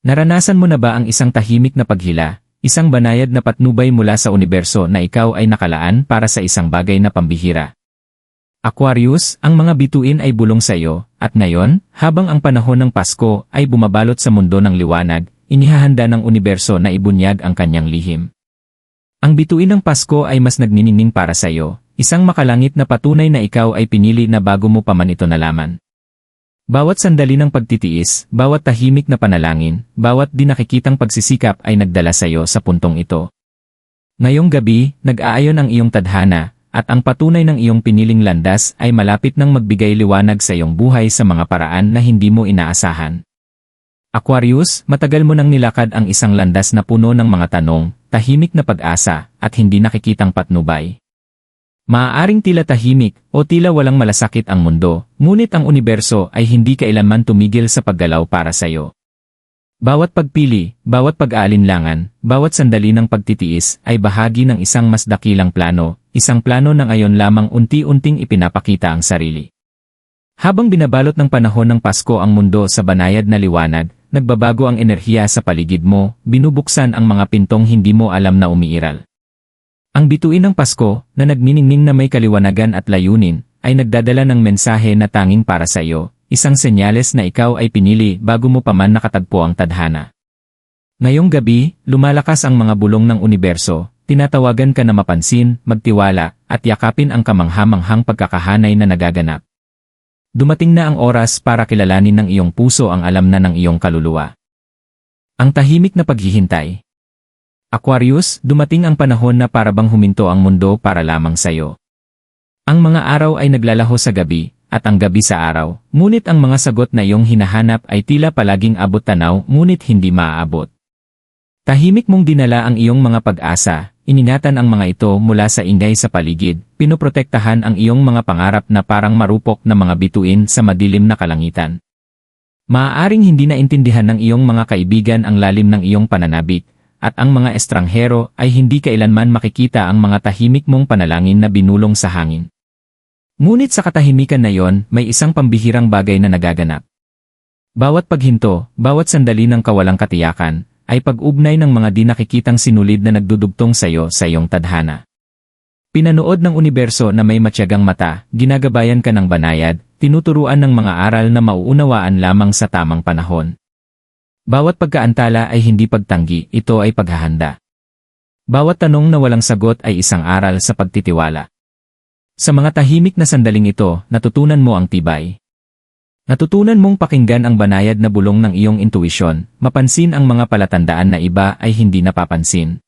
Naranasan mo na ba ang isang tahimik na paghila, isang banayad na patnubay mula sa universo na ikaw ay nakalaan para sa isang bagay na pambihira? Aquarius, ang mga bituin ay bulong sa iyo, at ngayon, habang ang panahon ng Pasko ay bumabalot sa mundo ng liwanag, inihahanda ng universo na ibunyag ang kanyang lihim. Ang bituin ng Pasko ay mas nagniningning para sa iyo, isang makalangit na patunay na ikaw ay pinili na bago mo pa man ito nalaman. Bawat sandali ng pagtitiis, bawat tahimik na panalangin, bawat di nakikitang pagsisikap ay nagdala sa iyo sa puntong ito. Ngayong gabi, nag-aayon ang iyong tadhana, at ang patunay ng iyong piniling landas ay malapit nang magbigay liwanag sa iyong buhay sa mga paraan na hindi mo inaasahan. Aquarius, matagal mo nang nilakad ang isang landas na puno ng mga tanong, tahimik na pag-asa, at hindi nakikitang patnubay. Maaaring tila tahimik o tila walang malasakit ang mundo, ngunit ang universo ay hindi kailanman tumigil sa paggalaw para sa iyo. Bawat pagpili, bawat pag-aalinlangan, bawat sandali ng pagtitiis ay bahagi ng isang mas dakilang plano, isang plano na ngayon lamang unti-unting ipinapakita ang sarili. Habang binabalot ng panahon ng Pasko ang mundo sa banayad na liwanag, nagbabago ang enerhiya sa paligid mo, binubuksan ang mga pintong hindi mo alam na umiiral. Ang bituin ng Pasko, na nagniningning na may kaliwanagan at layunin, ay nagdadala ng mensahe na tanging para sa iyo, isang senyales na ikaw ay pinili bago mo pa man nakatagpo ang tadhana. Ngayong gabi, lumalakas ang mga bulong ng universo, tinatawagan ka na mapansin, magtiwala, at yakapin ang kamangha-manghang pagkakahanay na nagaganap. Dumating na ang oras para kilalanin ng iyong puso ang alam na ng iyong kaluluwa. Ang tahimik na paghihintay. Aquarius, dumating ang panahon na parabang huminto ang mundo para lamang sa iyo. Ang mga araw ay naglalaho sa gabi, at ang gabi sa araw, ngunit ang mga sagot na iyong hinahanap ay tila palaging abot tanaw ngunit hindi maaabot. Tahimik mong dinala ang iyong mga pag-asa, ininatan ang mga ito mula sa ingay sa paligid, pinoprotektahan ang iyong mga pangarap na parang marupok na mga bituin sa madilim na kalangitan. Maaaring hindi naintindihan ng iyong mga kaibigan ang lalim ng iyong pananabik, at ang mga estranghero ay hindi kailanman makikita ang mga tahimik mong panalangin na binulong sa hangin. Ngunit sa katahimikan na yon, may isang pambihirang bagay na nagaganap. Bawat paghinto, bawat sandali ng kawalang katiyakan, ay pag-ugnay ng mga di nakikitang sinulid na nagdudugtong sa iyo sa iyong tadhana. Pinanood ng universo na may matyagang mata, ginagabayan ka ng banayad, tinuturuan ng mga aral na mauunawaan lamang sa tamang panahon. Bawat pagkaantala ay hindi pagtanggi, ito ay paghahanda. Bawat tanong na walang sagot ay isang aral sa pagtitiwala. Sa mga tahimik na sandaling ito, natutunan mo ang tibay. Natutunan mong pakinggan ang banayad na bulong ng iyong intuisyon, mapansin ang mga palatandaan na iba ay hindi napapansin.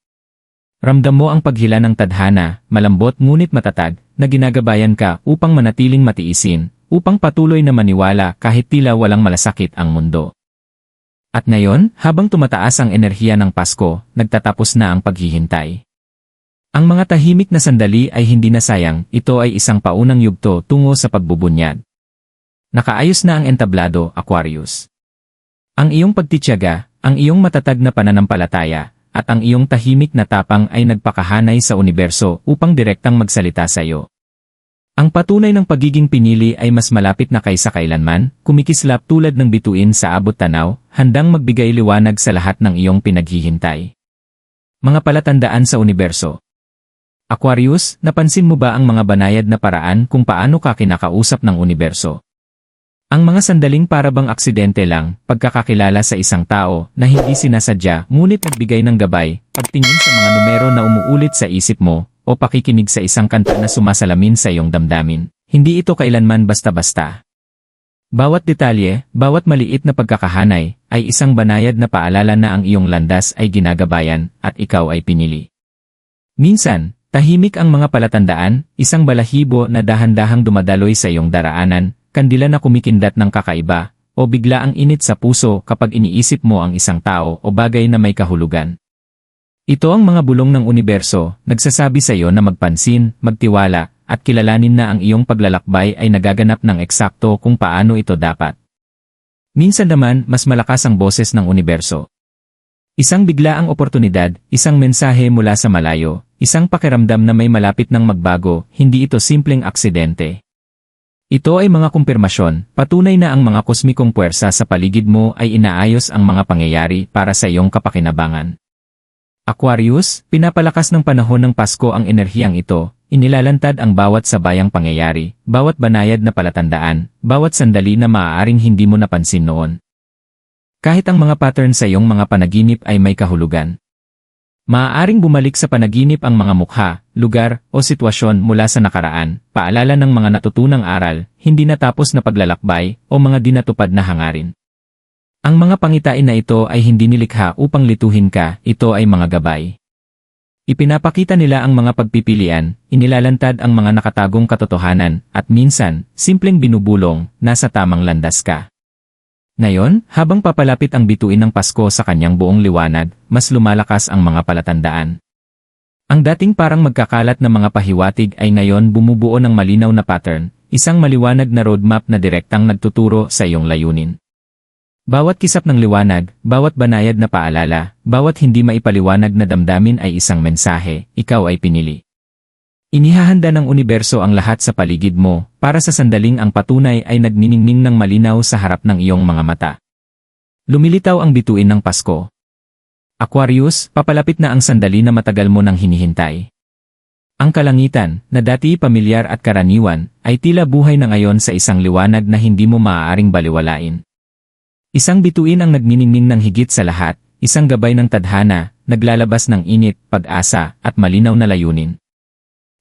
Ramdam mo ang paghila ng tadhana, malambot ngunit matatag, na ginagabayan ka upang manatiling matiisin, upang patuloy na maniwala kahit tila walang malasakit ang mundo. At ngayon, habang tumataas ang enerhiya ng Pasko, nagtatapos na ang paghihintay. Ang mga tahimik na sandali ay hindi na sayang, ito ay isang paunang yugto tungo sa pagbubunyag. Nakaayos na ang entablado, Aquarius. Ang iyong pagtitiyaga, ang iyong matatag na pananampalataya, at ang iyong tahimik na tapang ay nagpakahanay sa universo upang direktang magsalita sa iyo. Ang patunay ng pagiging pinili ay mas malapit na kaysa kailanman, kumikislap tulad ng bituin sa abot tanaw, handang magbigay liwanag sa lahat ng iyong pinaghihintay. Mga palatandaan sa universo. Aquarius, napansin mo ba ang mga banayad na paraan kung paano ka kinakausap ng universo? Ang mga sandaling parabang aksidente lang, pagkakakilala sa isang tao na hindi sinasadya ngunit nagbigay ng gabay, pagtingin sa mga numero na umuulit sa isip mo, o pakikinig sa isang kanta na sumasalamin sa iyong damdamin, hindi ito kailanman basta-basta. Bawat detalye, bawat maliit na pagkakahanay, ay isang banayad na paalala na ang iyong landas ay ginagabayan at ikaw ay pinili. Minsan, tahimik ang mga palatandaan, isang balahibo na dahan-dahang dumadaloy sa iyong daraanan, kandila na kumikindat ng kakaiba, o bigla ang init sa puso kapag iniisip mo ang isang tao o bagay na may kahulugan. Ito ang mga bulong ng universo, nagsasabi sa iyo na magpansin, magtiwala, at kilalanin na ang iyong paglalakbay ay nagaganap ng eksakto kung paano ito dapat. Minsan naman, mas malakas ang boses ng universo. Isang biglaang oportunidad, isang mensahe mula sa malayo, isang pakiramdam na may malapit ng magbago, hindi ito simpleng aksidente. Ito ay mga kumpirmasyon, patunay na ang mga kosmikong puwersa sa paligid mo ay inaayos ang mga pangyayari para sa iyong kapakinabangan. Aquarius, pinapalakas ng panahon ng Pasko ang enerhiyang ito, inilalantad ang bawat sabayang pangyayari, bawat banayad na palatandaan, bawat sandali na maaaring hindi mo napansin noon. Kahit ang mga pattern sa iyong mga panaginip ay may kahulugan. Maaaring bumalik sa panaginip ang mga mukha, lugar, o sitwasyon mula sa nakaraan, paalala ng mga natutunang aral, hindi natapos na paglalakbay, o mga dinatupad na hangarin. Ang mga pangitain na ito ay hindi nilikha upang lituhin ka, ito ay mga gabay. Ipinapakita nila ang mga pagpipilian, inilalantad ang mga nakatagong katotohanan, at minsan, simpleng binubulong, nasa tamang landas ka. Ngayon, habang papalapit ang bituin ng Pasko sa kanyang buong liwanag, mas lumalakas ang mga palatandaan. Ang dating parang magkakalat na mga pahiwatig ay ngayon bumubuo ng malinaw na pattern, isang maliwanag na roadmap na direktang nagtuturo sa iyong layunin. Bawat kisap ng liwanag, bawat banayad na paalala, bawat hindi maipaliwanag na damdamin ay isang mensahe, ikaw ay pinili. Inihahanda ng universo ang lahat sa paligid mo, para sa sandaling ang patunay ay nagniningning ng malinaw sa harap ng iyong mga mata. Lumilitaw ang bituin ng Pasko. Aquarius, papalapit na ang sandali na matagal mo nang hinihintay. Ang kalangitan, na dati pamilyar at karaniwan, ay tila buhay na ngayon sa isang liwanag na hindi mo maaaring baliwalain. Isang bituin ang nagniningning ng higit sa lahat, isang gabay ng tadhana, naglalabas ng init, pag-asa, at malinaw na layunin.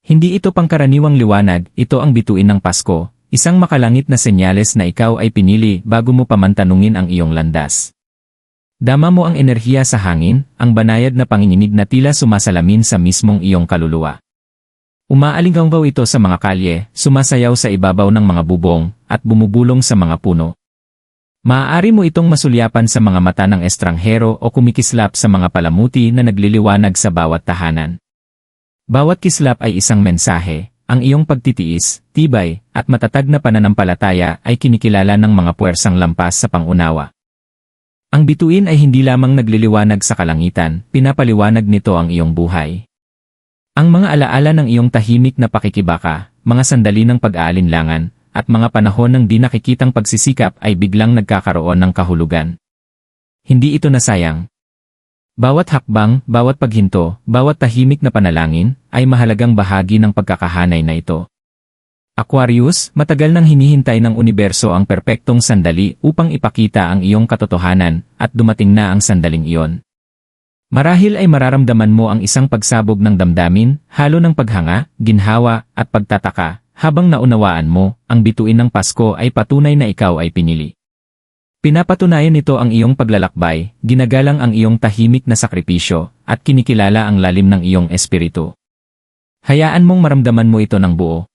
Hindi ito pangkaraniwang liwanag, ito ang bituin ng Pasko, isang makalangit na senyales na ikaw ay pinili bago mo pa man tanungin ang iyong landas. Dama mo ang enerhiya sa hangin, ang banayad na panginginig na tila sumasalamin sa mismong iyong kaluluwa. Umaalinggaw ito sa mga kalye, sumasayaw sa ibabaw ng mga bubong, at bumubulong sa mga puno. Maaari mo itong masulyapan sa mga mata ng estranghero o kumikislap sa mga palamuti na nagliliwanag sa bawat tahanan. Bawat kislap ay isang mensahe, ang iyong pagtitiis, tibay, at matatag na pananampalataya ay kinikilala ng mga puwersang lampas sa pangunawa. Ang bituin ay hindi lamang nagliliwanag sa kalangitan, pinapaliwanag nito ang iyong buhay. Ang mga alaala ng iyong tahimik na pakikibaka, mga sandali ng pag-aalinlangan, at mga panahon ng di nakikitang pagsisikap ay biglang nagkakaroon ng kahulugan. Hindi ito nasayang. Bawat hakbang, bawat paghinto, bawat tahimik na panalangin, ay mahalagang bahagi ng pagkakahanay na ito. Aquarius, matagal nang hinihintay ng universo ang perpektong sandali upang ipakita ang iyong katotohanan, at dumating na ang sandaling iyon. Marahil ay mararamdaman mo ang isang pagsabog ng damdamin, halo ng paghanga, ginhawa, at pagtataka, habang naunawaan mo, ang bituin ng Pasko ay patunay na ikaw ay pinili. Pinapatunayan nito ang iyong paglalakbay, ginagalang ang iyong tahimik na sakripisyo, at kinikilala ang lalim ng iyong espiritu. Hayaan mong maramdaman mo ito ng buo.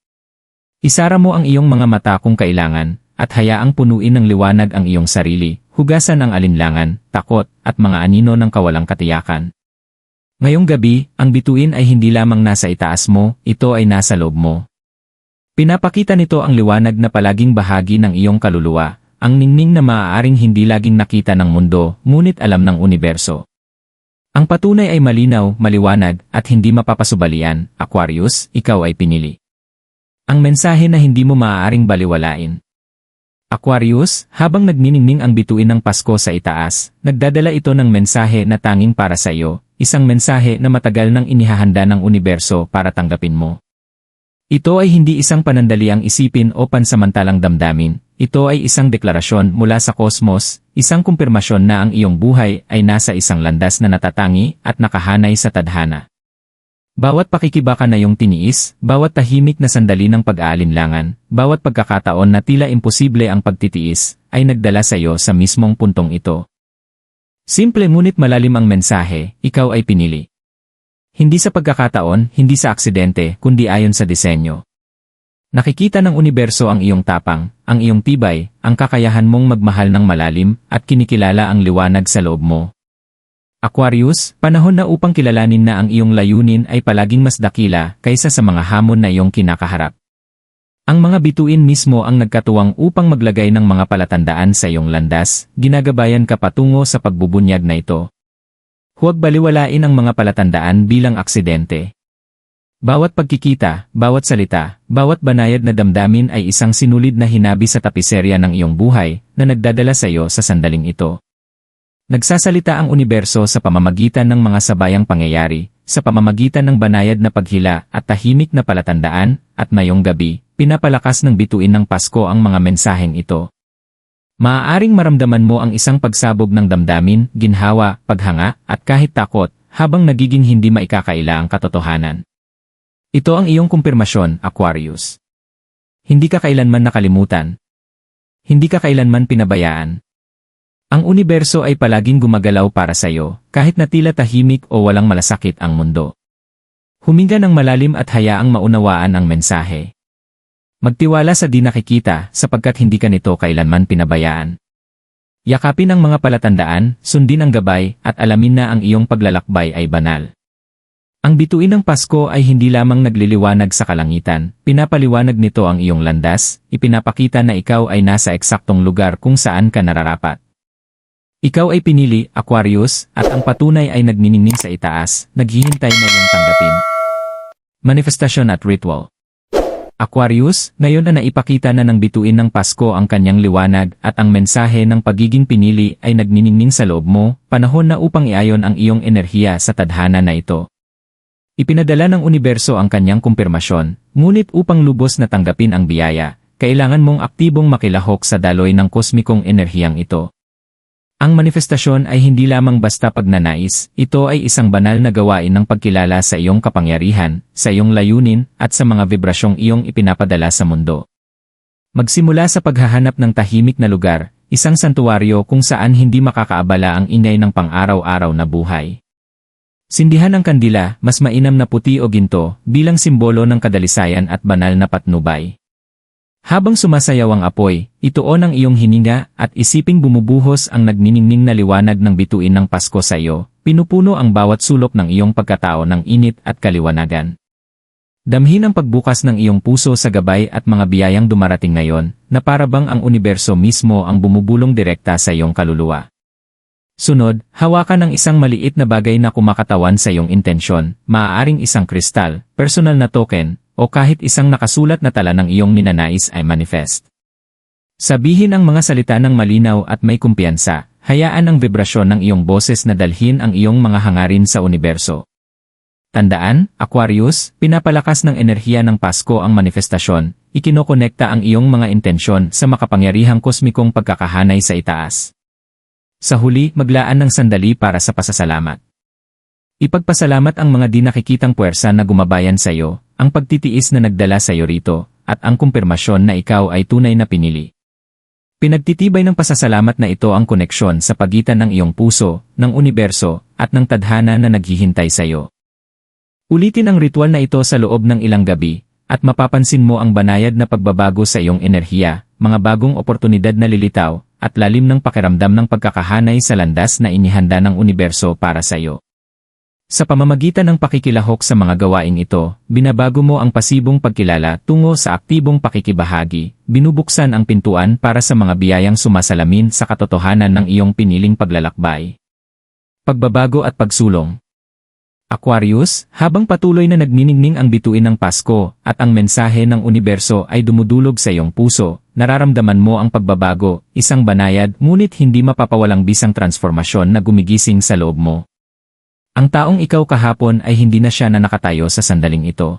Isara mo ang iyong mga mata kung kailangan, at hayaang punuin ng liwanag ang iyong sarili, hugasan ang alinlangan, takot, at mga anino ng kawalang katiyakan. Ngayong gabi, ang bituin ay hindi lamang nasa itaas mo, ito ay nasa loob mo. Pinapakita nito ang liwanag na palaging bahagi ng iyong kaluluwa, ang ningning na maaaring hindi laging nakita ng mundo, ngunit alam ng universo. Ang patunay ay malinaw, maliwanag, at hindi mapapasubalian. Aquarius, ikaw ay pinili. Ang mensahe na hindi mo maaaring baliwalain. Aquarius, habang nagniningning ang bituin ng Pasko sa itaas, nagdadala ito ng mensahe na tanging para sa iyo, isang mensahe na matagal nang inihahanda ng universo para tanggapin mo. Ito ay hindi isang panandaliang isipin o pansamantalang damdamin. Ito ay isang deklarasyon mula sa kosmos, isang kumpirmasyon na ang iyong buhay ay nasa isang landas na natatangi at nakahanay sa tadhana. Bawat pakikibaka na iyong tiniis, bawat tahimik na sandali ng pag-aalinlangan, bawat pagkakataon na tila imposible ang pagtitiis, ay nagdala sa iyo sa mismong puntong ito. Simple ngunit malalim ang mensahe, ikaw ay pinili. Hindi sa pagkakataon, hindi sa aksidente, kundi ayon sa disenyo. Nakikita ng universo ang iyong tapang, ang iyong tibay, ang kakayahan mong magmahal ng malalim, at kinikilala ang liwanag sa loob mo. Aquarius, panahon na upang kilalanin na ang iyong layunin ay palaging mas dakila kaysa sa mga hamon na iyong kinakaharap. Ang mga bituin mismo ang nagkatuwang upang maglagay ng mga palatandaan sa iyong landas, ginagabayan ka patungo sa pagbubunyag na ito. Huwag baliwalain ang mga palatandaan bilang aksidente. Bawat pagkikita, bawat salita, bawat banayad na damdamin ay isang sinulid na hinabi sa tapiserya ng iyong buhay na nagdadala sa iyo sa sandaling ito. Nagsasalita ang universo sa pamamagitan ng mga sabayang pangyayari, sa pamamagitan ng banayad na paghila at tahimik na palatandaan, at ngayong gabi, pinapalakas ng bituin ng Pasko ang mga mensaheng ito. Maaaring maramdaman mo ang isang pagsabog ng damdamin, ginhawa, paghanga, at kahit takot, habang nagiging hindi maikakaila ang katotohanan. Ito ang iyong kumpirmasyon, Aquarius. Hindi ka kailanman nakalimutan. Hindi ka kailanman pinabayaan. Ang universo ay palaging gumagalaw para sa iyo, kahit na tila tahimik o walang malasakit ang mundo. Huminga ng malalim at hayaang maunawaan ang mensahe. Magtiwala sa di nakikita sapagkat hindi ka nito kailanman pinabayaan. Yakapin ang mga palatandaan, sundin ang gabay, at alamin na ang iyong paglalakbay ay banal. Ang bituin ng Pasko ay hindi lamang nagliliwanag sa kalangitan, pinapaliwanag nito ang iyong landas, ipinapakita na ikaw ay nasa eksaktong lugar kung saan ka nararapat. Ikaw ay pinili, Aquarius, at ang patunay ay nagniningning sa itaas, naghihintay na iyong tanggapin. Manifestasyon at Ritual. Aquarius, ngayon na naipakita na ng bituin ng Pasko ang kanyang liwanag at ang mensahe ng pagiging pinili ay nagniningning sa loob mo, panahon na upang iayon ang iyong enerhiya sa tadhana na ito. Ipinadala ng universo ang kanyang kumpirmasyon, ngunit upang lubos na tanggapin ang biyaya, kailangan mong aktibong makilahok sa daloy ng kosmikong enerhiyang ito. Ang manifestasyon ay hindi lamang basta pagnanais, ito ay isang banal na gawain ng pagkilala sa iyong kapangyarihan, sa iyong layunin, at sa mga vibrasyong iyong ipinapadala sa mundo. Magsimula sa paghahanap ng tahimik na lugar, isang santuwaryo kung saan hindi makakaabala ang ingay ng pang-araw-araw na buhay. Sindihan ang kandila, mas mainam na puti o ginto, bilang simbolo ng kadalisayan at banal na patnubay. Habang sumasayaw ang apoy, ituon ang iyong hininga at isiping bumubuhos ang nagniningning na liwanag ng bituin ng Pasko sa iyo, pinupuno ang bawat sulok ng iyong pagkatao ng init at kaliwanagan. Damhin ang pagbukas ng iyong puso sa gabay at mga biyayang dumarating ngayon, na parabang ang universo mismo ang bumubulong direkta sa iyong kaluluwa. Sunod, hawakan ang isang maliit na bagay na kumakatawan sa iyong intensyon, maaaring isang kristal, personal na token, o kahit isang nakasulat na tala ng iyong ninanais ay manifest. Sabihin ang mga salita ng malinaw at may kumpiyansa, hayaan ang vibrasyon ng iyong boses na dalhin ang iyong mga hangarin sa universo. Tandaan, Aquarius, pinapalakas ng enerhiya ng Pasko ang manifestasyon, ikinokonekta ang iyong mga intensyon sa makapangyarihang kosmikong pagkakahanay sa itaas. Sa huli, maglaan ng sandali para sa pasasalamat. Ipagpasalamat ang mga di nakikitang puwersa na gumabayan sa iyo, ang pagtitiis na nagdala sa iyo rito, at ang kumpirmasyon na ikaw ay tunay na pinili. Pinagtitibay ng pasasalamat na ito ang koneksyon sa pagitan ng iyong puso, ng universo, at ng tadhana na naghihintay sa iyo. Ulitin ang ritual na ito sa loob ng ilang gabi, at mapapansin mo ang banayad na pagbabago sa iyong enerhiya, mga bagong oportunidad na lilitaw, at lalim ng pakiramdam ng pagkakahanay sa landas na inihanda ng universo para sa iyo. Sa pamamagitan ng pakikilahok sa mga gawaing ito, binabago mo ang pasibong pagkilala tungo sa aktibong pakikibahagi, binubuksan ang pintuan para sa mga biyayang sumasalamin sa katotohanan ng iyong piniling paglalakbay. Pagbabago at pagsulong. Aquarius, habang patuloy na nagniningning ang bituin ng Pasko at ang mensahe ng universo ay dumudulog sa iyong puso, nararamdaman mo ang pagbabago, isang banayad ngunit hindi mapapawalang bisang transformasyon na gumigising sa loob mo. Ang taong ikaw kahapon ay hindi na siya na nakatayo sa sandaling ito.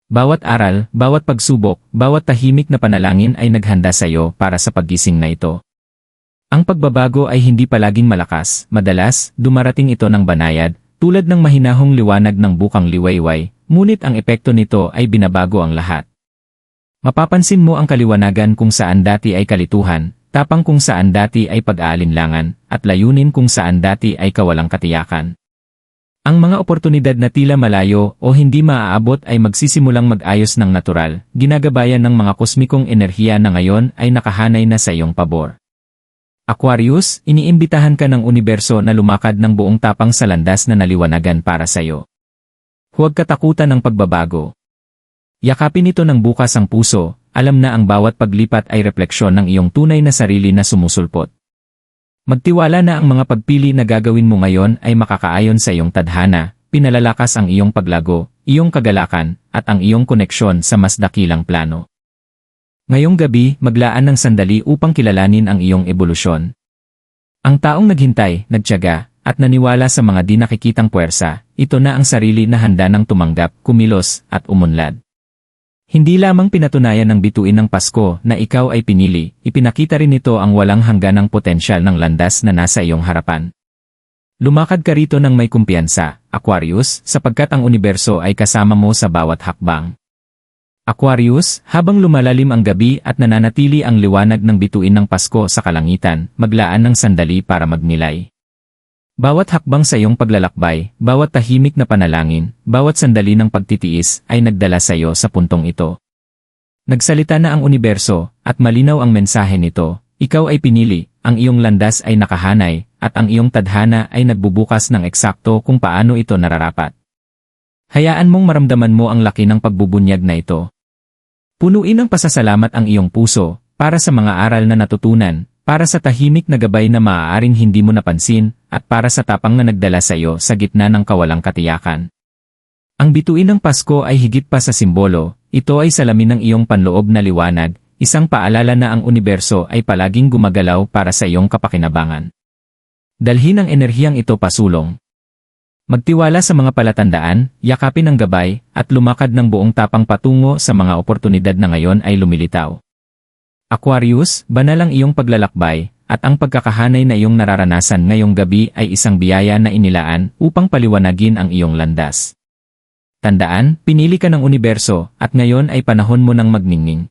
Bawat aral, bawat pagsubok, bawat tahimik na panalangin ay naghanda sa iyo para sa paggising na ito. Ang pagbabago ay hindi palaging malakas, madalas, dumarating ito ng banayad, tulad ng mahinahong liwanag ng bukang liwayway, ngunit ang epekto nito ay binabago ang lahat. Mapapansin mo ang kaliwanagan kung saan dati ay kalituhan, tapang kung saan dati ay pag-aalinlangan, at layunin kung saan dati ay kawalang katiyakan. Ang mga oportunidad na tila malayo o hindi maaabot ay magsisimulang mag-ayos ng natural, ginagabayan ng mga kosmikong enerhiya na ngayon ay nakahanay na sa iyong pabor. Aquarius, iniimbitahan ka ng universo na lumakad ng buong tapang sa landas na naliwanagan para sa iyo. Huwag katakutan ng pagbabago. Yakapin ito ng bukas ang puso, alam na ang bawat paglipat ay refleksyon ng iyong tunay na sarili na sumusulpot. Magtiwala na ang mga pagpili na gagawin mo ngayon ay makakaayon sa iyong tadhana, pinalalakas ang iyong paglago, iyong kagalakan, at ang iyong koneksyon sa mas dakilang plano. Ngayong gabi, maglaan ng sandali upang kilalanin ang iyong ebolusyon. Ang taong naghintay, nagtiyaga, at naniwala sa mga di nakikitang puwersa, ito na ang sarili na handa ng tumanggap, kumilos, at umunlad. Hindi lamang pinatunayan ng bituin ng Pasko na ikaw ay pinili, ipinakita rin nito ang walang hangganang potensyal ng landas na nasa iyong harapan. Lumakad ka rito ng may kumpiyansa, Aquarius, sapagkat ang universo ay kasama mo sa bawat hakbang. Aquarius, habang lumalalim ang gabi at nananatili ang liwanag ng bituin ng Pasko sa kalangitan, maglaan ng sandali para magnilay. Bawat hakbang sa iyong paglalakbay, bawat tahimik na panalangin, bawat sandali ng pagtitiis ay nagdala sa iyo sa puntong ito. Nagsalita na ang universo, at malinaw ang mensahe nito, ikaw ay pinili, ang iyong landas ay nakahanay, at ang iyong tadhana ay nagbubukas ng eksakto kung paano ito nararapat. Hayaan mong maramdaman mo ang laki ng pagbubunyag na ito. Punuin ng pasasalamat ang iyong puso, para sa mga aral na natutunan, para sa tahimik na gabay na maaaring hindi mo napansin, at para sa tapang na nagdala sa iyo sa gitna ng kawalang katiyakan. Ang bituin ng Pasko ay higit pa sa simbolo, ito ay salamin ng iyong panloob na liwanag, isang paalala na ang universo ay palaging gumagalaw para sa iyong kapakinabangan. Dalhin ang enerhiyang ito pasulong. Magtiwala sa mga palatandaan, yakapin ang gabay, at lumakad ng buong tapang patungo sa mga oportunidad na ngayon ay lumilitaw. Aquarius, banal ang iyong paglalakbay, at ang pagkakahanay na iyong nararanasan ngayong gabi ay isang biyaya na inilaan upang paliwanagin ang iyong landas. Tandaan, pinili ka ng universo, at ngayon ay panahon mo ng magningning.